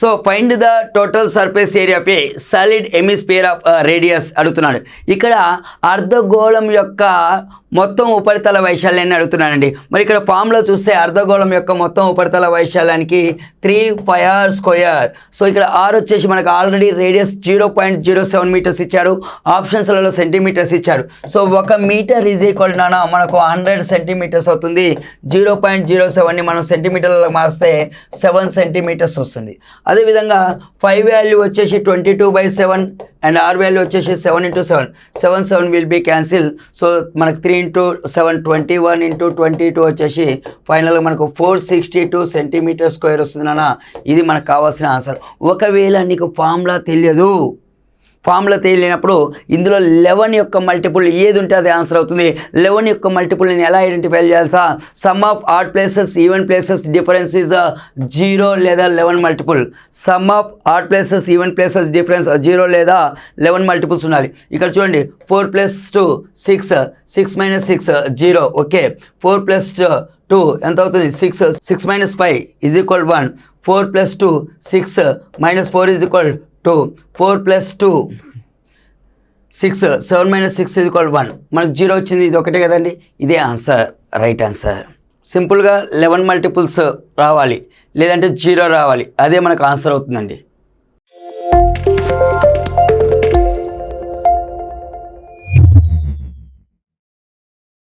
So find the total surface area of a solid hemisphere of radius అడుగుతున్నాడు. ఇక్కడ అర్ధగోళం యొక్క మొత్తం ఉపరితల వైశాల్యాన్ని అడుగుతున్నానండి. మరి ఇక్కడ ఫామ్లో చూస్తే అర్ధగోళం యొక్క మొత్తం ఉపరితల వైశాల్యానికి 3πr². సో ఇక్కడ ఆర్ వచ్చేసి మనకు ఆల్రెడీ రేడియస్ 0.07 మీటర్స్ ఇచ్చారు, ఆప్షన్స్లలో సెంటీమీటర్స్ ఇచ్చారు. So 1 metre is equal to మనకు 100 సెంటీమీటర్స్ అవుతుంది. 0.07ని మనం సెంటీమీటర్లలో మారిస్తే 7 సెంటీమీటర్స్ వస్తుంది. అదేవిధంగా 5 వాల్యూ వచ్చేసి 22/7 అండ్ ఆర్ వాల్యూ వచ్చేసి 7 × 7, 7 విల్ బీ క్యాన్సిల్. సో మనకు 3 × 7 21 × 22 వచ్చేసి ఫైనల్గా మనకు 462 సెంటీమీటర్² వస్తుంది నాన్న. ఇది మనకు కావాల్సిన ఆన్సర్. ఒకవేళ నీకు ఫార్ములా తెలియనప్పుడు ఇందులో 11 యొక్క మల్టిపుల్ ఏది ఉంటే అది ఆన్సర్ అవుతుంది. 11 యొక్క మల్టిపుల్ నేను ఎలా ఐడెంటిఫై చేయాలి? Some of odd places even places difference is 0 లేదా 11 multiple. Some of odd places even places difference 0 లేదా 11 మల్టిపుల్స్ ఉండాలి. ఇక్కడ చూడండి 4 + 2 6, 6 - 6 0. ఓకే, 4 + 2 ఎంత అవుతుంది? 6, 6 - 5 = 1. 4 + 2 6 - 4 = 2. 4 + 2 6, 7 - 6 = 1. మనకు 0 వచ్చింది, ఇది ఒకటే కదండి. ఇదే ఆన్సర్, రైట్ ఆన్సర్. సింపుల్గా 11 మల్టిపుల్స్ రావాలి, లేదంటే 0 రావాలి, అదే మనకు ఆన్సర్ అవుతుందండి.